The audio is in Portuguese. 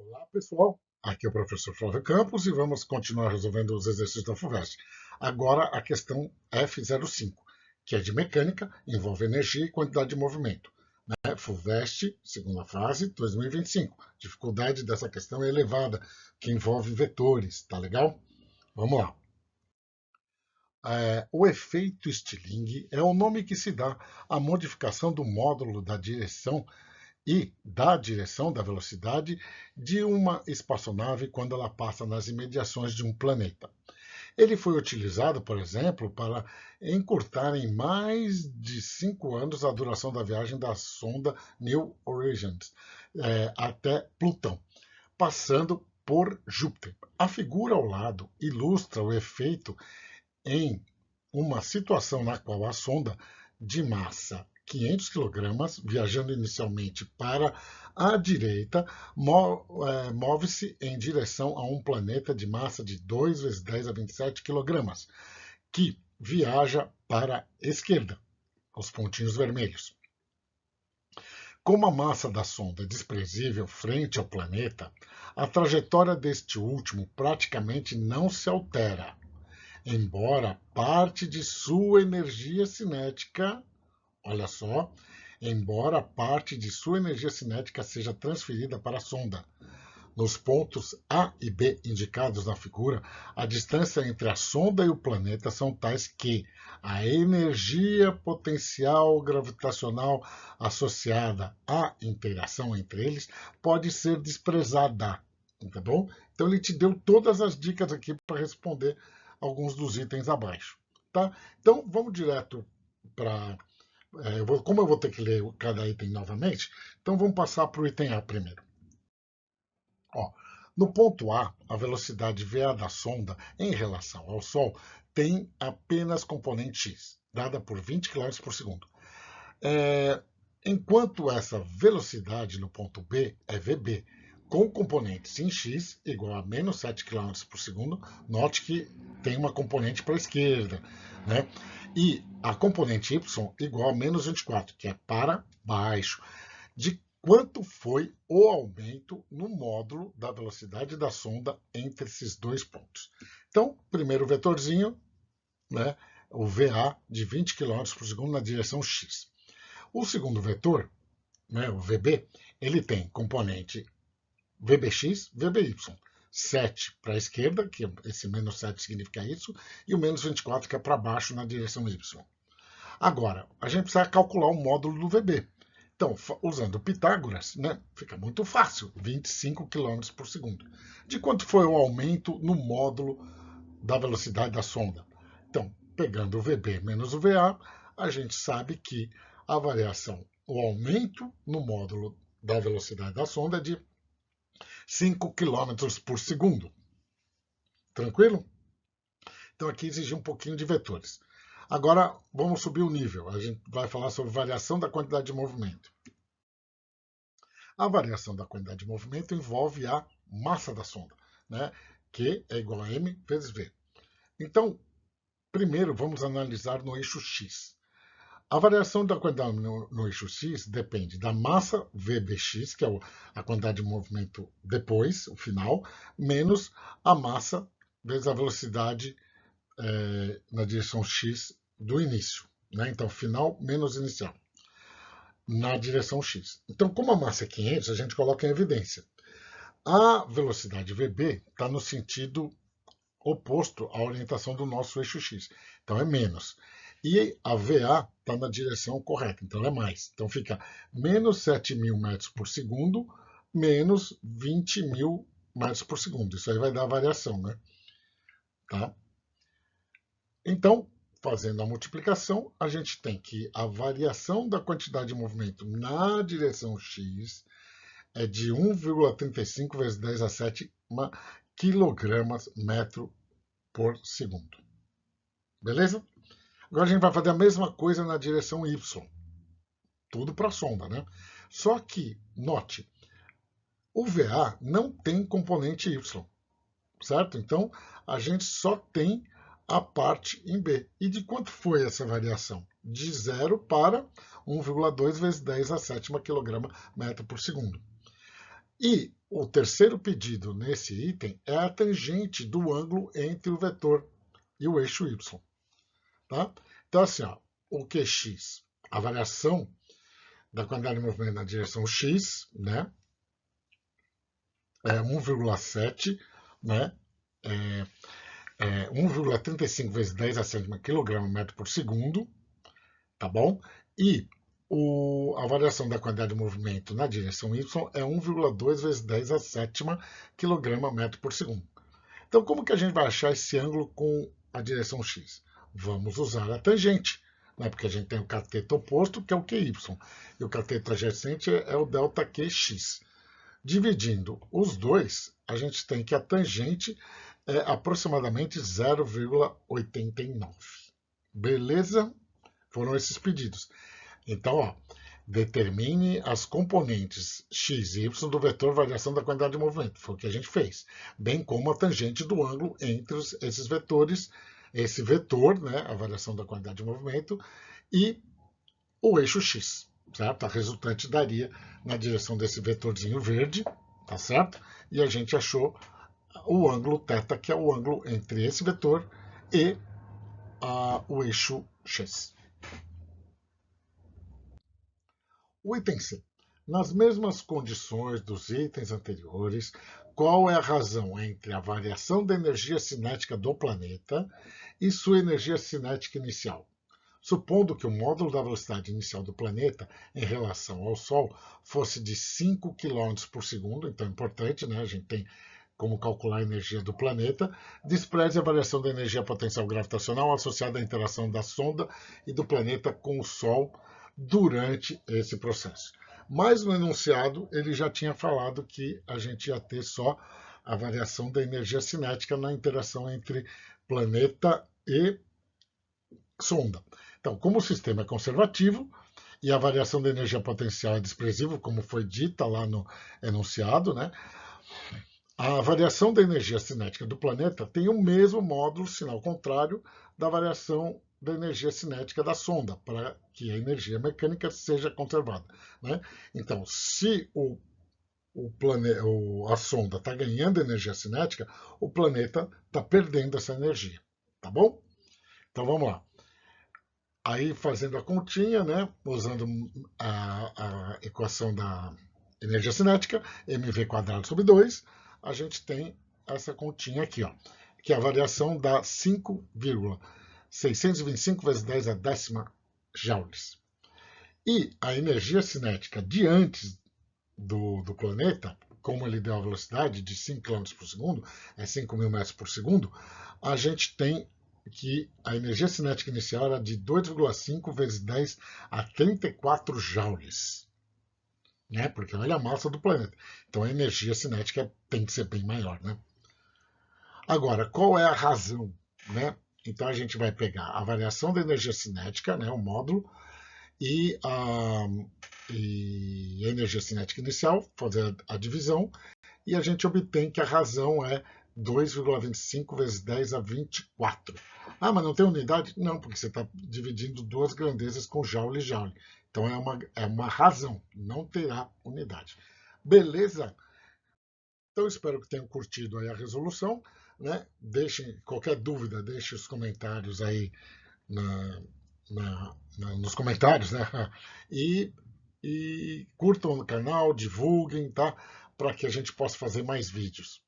Olá, pessoal. Aqui é o professor Flávio Campos e vamos continuar resolvendo os exercícios da FUVEST. Agora a questão F05, que é de mecânica, envolve energia e quantidade de movimento. FUVEST, segunda fase, 2025. Dificuldade dessa questão é elevada, que envolve vetores, tá legal? Vamos lá. O efeito Stirling é o nome que se dá à modificação do módulo da direção e da direção da velocidade de uma espaçonave quando ela passa nas imediações de um planeta. Ele foi utilizado, por exemplo, para encurtar em mais de 5 anos a duração da viagem da sonda New Horizons até Plutão, passando por Júpiter. A figura ao lado ilustra o efeito em uma situação na qual a sonda de massa 500 kg, viajando inicialmente para a direita, move-se em direção a um planeta de massa de 2 vezes 10 a 27 kg, que viaja para a esquerda, os pontinhos vermelhos. Como a massa da sonda é desprezível frente ao planeta, a trajetória deste último praticamente não se altera, embora parte de sua energia cinética, olha só, embora parte de sua energia cinética seja transferida para a sonda. Nos pontos A e B indicados na figura, a distância entre a sonda e o planeta são tais que a energia potencial gravitacional associada à interação entre eles pode ser desprezada. Tá bom? Então ele te deu todas as dicas aqui para responder alguns dos itens abaixo. Tá? Então vamos direto para como eu vou ter que ler cada item novamente, então vamos passar para o item A primeiro. Ó, no ponto A, a velocidade VA da sonda em relação ao Sol tem apenas componente x, dada por 20 km por segundo. Enquanto essa velocidade no ponto B é VB, com componentes em x igual a menos 7 km por segundo, note que tem uma componente para a esquerda, né? E a componente y igual a menos 24, que é para baixo. De quanto foi o aumento no módulo da velocidade da sonda entre esses dois pontos? Então, primeiro vetorzinho, né, o VA de 20 km por segundo na direção x. O segundo vetor, né, o VB, ele tem componente VBX, VBY. 7 para a esquerda, que esse menos 7 significa isso, e o menos 24, que é para baixo na direção Y. Agora, a gente precisa calcular o módulo do VB. Então, usando Pitágoras, né, fica muito fácil, 25 km por segundo. De quanto foi o aumento no módulo da velocidade da sonda? Então, pegando o VB menos o VA, a gente sabe que a variação, o aumento no módulo da velocidade da sonda é de 5 km por segundo. Tranquilo? Então aqui exige um pouquinho de vetores. Agora vamos subir o nível. A gente vai falar sobre variação da quantidade de movimento. A variação da quantidade de movimento envolve a massa da sonda, né? Que é igual a m vezes v. Então, primeiro vamos analisar no eixo x. A variação da quantidade no eixo x depende da massa VBX, que é a quantidade de movimento depois, o final, menos a massa vezes a velocidade na direção x do início. Né? Então, final menos inicial, na direção x. Então, como a massa é 500, a gente coloca em evidência. A velocidade VB está no sentido oposto à orientação do nosso eixo x. Então, é menos. E a VA está na direção correta, então é mais. Então fica menos 7.000 metros por segundo, menos 20.000 metros por segundo. Isso aí vai dar a variação, né? Tá? Então, fazendo a multiplicação, a gente tem que a variação da quantidade de movimento na direção x é de 1,35 vezes 10 a 7 quilogramas metro por segundo. Beleza? Agora a gente vai fazer a mesma coisa na direção y. Tudo para a sonda, né? Só que, note, o VA não tem componente y, certo? Então, a gente só tem a parte em B. E de quanto foi essa variação? De 0 para 1,2 vezes 10 a sétima quilograma metro por segundo. E o terceiro pedido nesse item é a tangente do ângulo entre o vetor e o eixo y. Tá? Então, assim, ó, o QX, a variação da quantidade de movimento na direção x, né, é 1,7, né, é 1,35 vezes 10 a sétima quilograma-metro por segundo, tá bom? E a variação da quantidade de movimento na direção y é 1,2 vezes 10 a sétima quilograma-metro por segundo. Então, como que a gente vai achar esse ângulo com a direção x? Vamos usar a tangente, né? Porque a gente tem o cateto oposto, que é o QY, e o cateto adjacente é o delta QX. Dividindo os dois, a gente tem que a tangente é aproximadamente 0,89. Beleza? Foram esses pedidos. Então, ó, determine as componentes x e y do vetor variação da quantidade de movimento. Foi o que a gente fez. Bem como a tangente do ângulo entre esses vetores, esse vetor, né, a variação da quantidade de movimento, e o eixo x, certo? A resultante daria na direção desse vetorzinho verde, tá certo? E a gente achou o ângulo θ, que é o ângulo entre esse vetor e o eixo x. O item C. Nas mesmas condições dos itens anteriores, qual é a razão entre a variação da energia cinética do planeta e sua energia cinética inicial? Supondo que o módulo da velocidade inicial do planeta em relação ao Sol fosse de 5 km por segundo, então é importante, né? A gente tem como calcular a energia do planeta, despreze a variação da energia potencial gravitacional associada à interação da sonda e do planeta com o Sol durante esse processo. Mas no enunciado ele já tinha falado que a gente ia ter só a variação da energia cinética na interação entre planeta e sonda. Então, como o sistema é conservativo e a variação da energia potencial é desprezível, como foi dita lá no enunciado, né? A variação da energia cinética do planeta tem o mesmo módulo, sinal contrário, da variação da energia cinética da sonda, para que a energia mecânica seja conservada. Né? Então, se a sonda está ganhando energia cinética, o planeta está perdendo essa energia. Tá bom? Então vamos lá. Aí, fazendo a continha, né, usando a equação da energia cinética, mv²/2, a gente tem essa continha aqui, ó, que é a variação dá 5,625 vezes 10 a décima joules. E a energia cinética de antes do planeta, como ele deu a velocidade de 5 km por segundo, é 5.000 metros por segundo, a gente tem que a energia cinética inicial era de 2,5 vezes 10 a 34 joules. Né? Porque olha a massa do planeta. Então a energia cinética tem que ser bem maior. Né? Agora, qual é a razão? Né? Então a gente vai pegar a variação da energia cinética, né, o módulo, e a energia cinética inicial, fazer a divisão, e a gente obtém que a razão é 2,25 vezes 10 a 24. Ah, mas não tem unidade? Não, porque você está dividindo duas grandezas com joule e joule. Então é uma razão, não terá unidade. Beleza? Então espero que tenham curtido aí a resolução. Né? Deixem qualquer dúvida, deixe os comentários aí nos comentários, né? E curtam o canal, divulguem, tá? Para que a gente possa fazer mais vídeos.